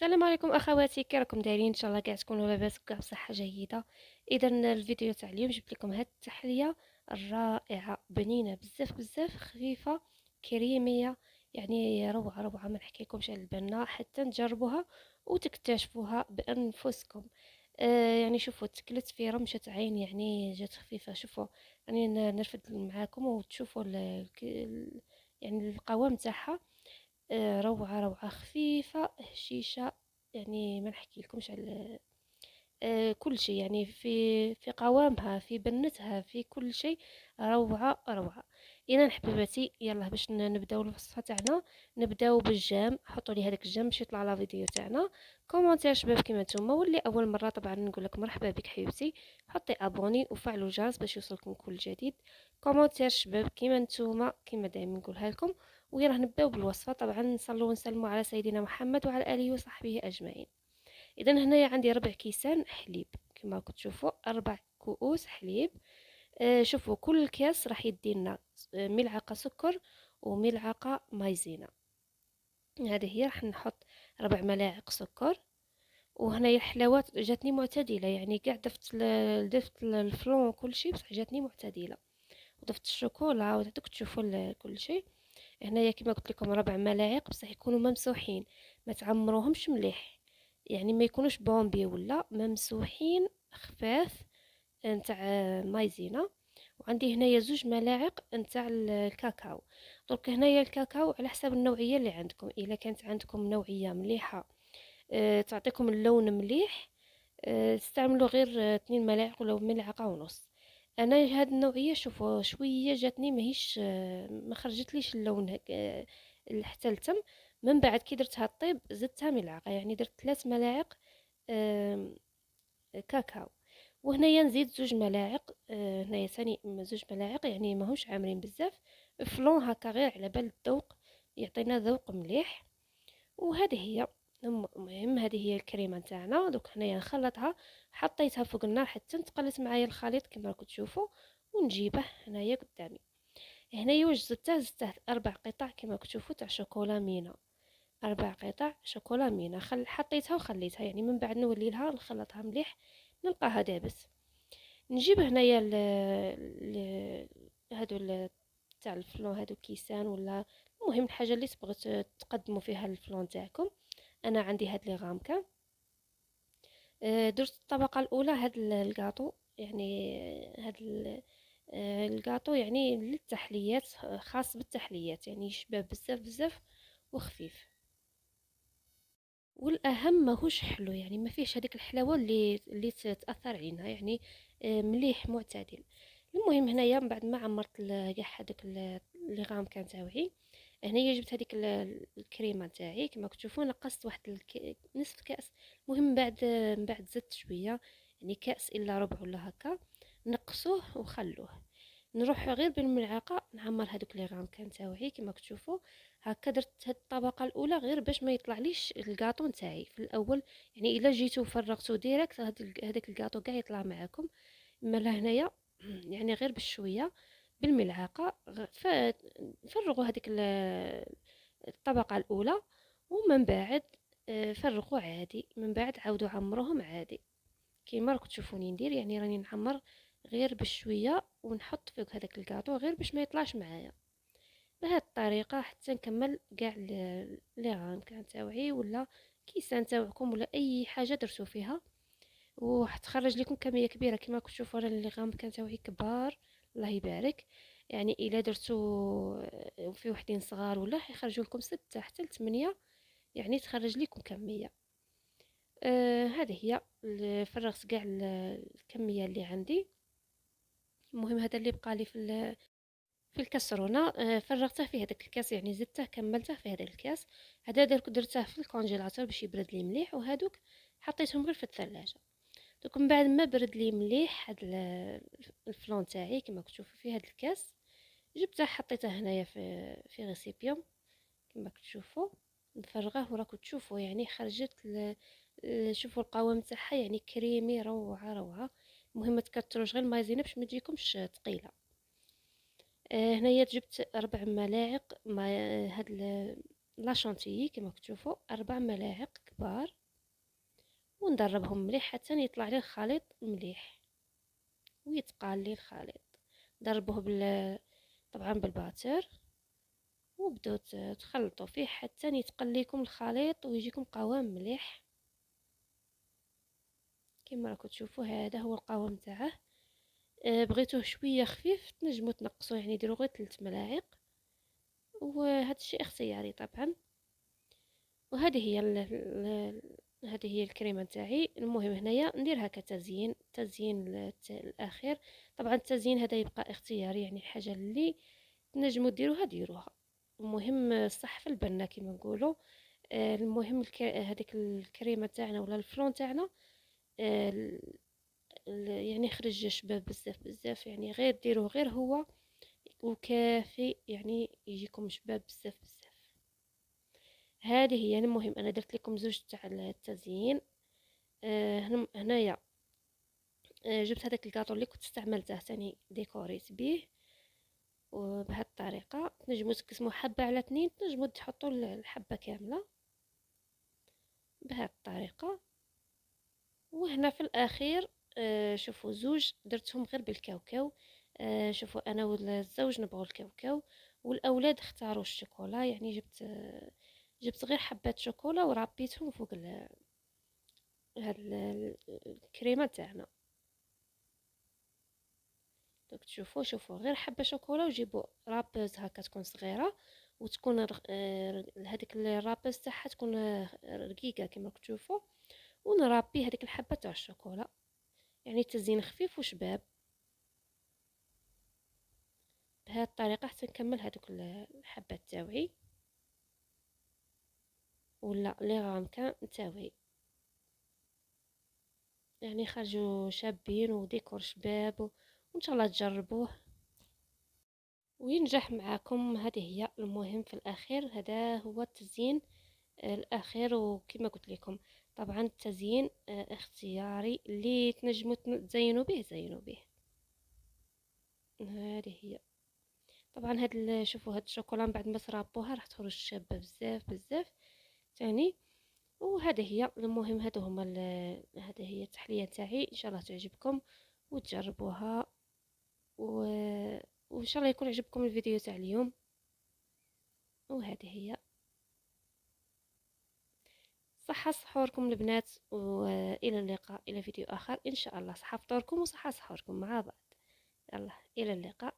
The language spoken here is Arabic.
السلام عليكم اخواتي، كي راكم دايرين؟ ان شاء الله كاع تكونوا لاباس وكاع بصحه جيده. اذا الفيديو تاع اليوم جبت لكم هاد التحليه الرائعه، بنينه بزاف بزاف، خفيفه كريميه، يعني روعه روعه. ما نحكيلكمش على البنه حتى تجربوها وتكتشفوها بانفسكم. يعني شوفوا، تكلت في رمشه عين، يعني جات خفيفه. شوفوا يعني نرفد معاكم وتشوفوا يعني القوام تاعها. روعة روعة، خفيفة هشيشة، يعني ما نحكي لكمش على كل شيء، يعني في قوامها، في بنتها، في كل شيء. روعة روعة. اذا حبيباتي، يلا باش نبداو الوصفة تاعنا. نبداو بالجام. حطوا لي هذاك الجام باش يطلع لا فيديو تاعنا. كومونتير شباب كيما نتوما، واللي اول مرة طبعا نقول لك مرحبا بك حبيبتي. حطي ابوني وفعلوا الجرس باش يوصلكم كل جديد. كومونتير شباب كيما نتوما، كيما دائما نقولها لكم. ويلا نبداو بالوصفة. طبعا نصلوا ونسلموا على سيدنا محمد وعلى اله وصحبه اجمعين. اذا هنايا عندي ربع كيسان حليب، كما راكم تشوفوا 4 كؤوس حليب. شوفوا كل كاس راح يدينا ملعقه سكر وملعقه مايزينا. هذه هي، راح نحط 4 ملاعق سكر. وهنايا الحلاوات جاتني معتدله، يعني كاع ضفت الفلون وكل شيء، بصح جاتني معتدله. وضفت الشوكولا ودوك تشوفوا كل شيء. هنايا كما قلت لكم 4 ملاعق، بصح يكونوا ممسوحين، ما تعمروهمش مليح، يعني ما يكونوش بومبي ولا ممسوحين، خفاف، نتاع مايزينا. وعندي هنايا 2 ملاعق نتاع الكاكاو. درك هنايا الكاكاو على حسب النوعيه اللي عندكم. الا كانت عندكم نوعيه مليحه، تعطيكم اللون مليح، استعملوا غير 2 ملاعق ولا ملعقه ونص. انا هاد النوعيه شوفوا شويه جاتني ماهيش، ما خرجتليش اللون هك حتى التم. من بعد كي درتها طيب زدتها ملعقه، يعني درت 3 ملاعق آم، كاكاو. وهنايا نزيد 2 ملاعق، هنايا ثاني 2 ملاعق، يعني ماهوش عامرين بزاف. فلون هكا غير على بال الذوق، يعطينا ذوق مليح. وهذه هي. المهم هذه هي الكريمه نتاعنا. دوك هنايا نخلطها. حطيتها فوق النار حتى تقلت معايا الخليط كما راكم تشوفوا. ونجيبه هنايا قدامي. هنايا واش زدته 4 قطع كما راكم تشوفوا تاع شوكولا مينا. 4 قطع شوكولا مينا، حطيتها وخليتها، يعني من بعد نولي لها نخلطها مليح. نلقاها دابس. نجيب هنايا هادو تاع الفلون، هادو كيسان ولا المهم الحاجه اللي تبغوا تقدموا فيها الفلون تاعكم. انا عندي هاد لي غامكا. درت الطبقه الاولى هاد الكاطو، يعني هاد الكاطو يعني للتحليات، خاص بالتحليات، يعني يشبه بزاف بزاف وخفيف. والاهم ماهوش حلو، يعني ما فيهش هذيك الحلاوه اللي تاثر علينا، يعني مليح معتدل. المهم هنايا من بعد ما عمرت كاع هذاك لي غام كان تاوعي. هنايا جبت هذيك الكريمه تاعي كما كتشوفوا، نقصت واحد نصف كاس. المهم من بعد زدت شويه، يعني كاس الا ربع ولا هكا. نقصوه وخلوه. نروح غير بالملعقه نعمر هذوك لي غام كان تاوعي كما كتشوفوا. هكا درت هاد الطبقه الاولى غير باش ما يطلعليش الكاطو نتاعي في الاول، يعني الا جيتو فرغتو ديريكت هذاك الكاطو كاع يطلع معاكم. اما لهنايا يعني غير بشويه بالملعقه فرغوا هذيك الطبقه الاولى. ومن بعد فرغوا عادي، من بعد عاودوا عمروهم عادي كيما راكم تشوفوني ندير، يعني راني نعمر غير بشويه ونحط فوق هذاك الكاطو غير باش ما يطلعش معايا. بهذه الطريقه حتى نكمل كاع لي غام كان تاوعي ولا كيسان تاوعكم ولا اي حاجه درتو فيها، وحتخرج لكم كميه كبيره كما راكم تشوفوا. راه لي غام كان تاوعي كبار، الله يبارك. يعني الا درتو في وحدين صغار ولا يخرجوا لكم 6 حتى 8، يعني تخرج لكم كميه. هذه هي. فرغت كاع الكميه اللي عندي. المهم هذا اللي بقى لي في الكسرونه، فرغته في هذاك الكاس، يعني زدته كملته في هذا الكاس. هذا درته في الكونجيلاتور باش يبرد لي مليح، وهذوك حطيتهم غير في الثلاجه. دوك من بعد ما برد لي مليح هذا الفلون تاعي كما كتشوفوا في هذا الكاس، جبته حطيته هنايا في ريسيبيوم كما كتشوفوا. نفرغه وراكم تشوفوا يعني خرجت شوفوا القوام تاعها، يعني كريمي روعه روعه. المهم ما تكتروش غير المايزينا باش ما تجيكمش ثقيله. هنايا جبت 4 ملاعق ما هاد لاشونتيي كما كتشوفوا 4 ملاعق كبار، وندربهم مليح حتى يطلع لي الخليط مليح ويتقال لي الخليط. ضربوه طبعا بالباتر، وبداو تخلطوا فيه حتى يتقل لكم الخليط ويجيكم قوام مليح. كما راكم تشوفوا هذا هو القوام تاعه. بغيتوه شويه خفيف تنجموا تنقصوا، يعني ديروا غير 3 ملاعق، وهذا الشيء اختياري طبعا. وهذه هي هذه هي الكريمه تاعي. المهم هنايا نديرها كتزيين، تزيين الاخير. طبعا التزيين هذا يبقى اختياري، يعني الحاجه اللي تنجموا ديروها ديروها، المهم الصح في البنه كما نقولوا. المهم هذيك الكريمه تاعنا ولا الفلون تاعنا آه، يعني خرج شباب بزاف بزاف، يعني غير ديروه غير هو وكافي، يعني يجيكم شباب بزاف بزاف. هذه هي. المهم انا درت لكم زوج تاع التزيين. هنايا جبت هذاك الكاطو اللي كنت استعملته ثاني ديكوريت به، وبهذه الطريقه تنجموا تقسموا حبه على 2، تنجموا تحطوا الحبه كامله بهذه الطريقه. وهنا في الاخير شوفوا زوج درتهم غير بالكاوكاو. شوفوا انا والزوج نبغوا الكاوكاو، والاولاد اختاروا الشوكولا، يعني جبت غير حبات شوكولا وربيتهم فوق هاد الكريمه تاعنا. دوك شوفوا غير حبه شوكولا، وجيبوا رابوز هكا تكون صغيره، وتكون هذيك الرابوز تاعها تكون رقيقه كما تشوفوا، ونرابي هذيك الحبه تاع الشوكولا، يعني تزيين خفيف وشباب. بهذه الطريقه حتى نكمل هذوك الحبات تاوعي ولا لي غامكان تاوعي، يعني خرجوا شابين وديكور شباب وان شاء الله تجربوه وينجح معاكم. هذه هي المهم في الاخير، هذا هو التزيين الاخير. وكما قلت لكم طبعا التزيين اختياري، اللي تنجموا تزينوا به زينوا به. هذه هي. طبعا شوفوا هاد الشوكولا بعد ما ترابوها راح تخرج شابه بزاف بزاف ثاني. وهذه هي. المهم هذه هي التحليه تاعي، ان شاء الله تعجبكم وتجربوها و... وان شاء الله يكون عجبكم الفيديو تاع اليوم. وهذه هي. صحة سحوركم البنات، والى اللقاء الى فيديو اخر ان شاء الله. صحة فطوركم وصحة سحوركم مع بعض. يلا الى اللقاء.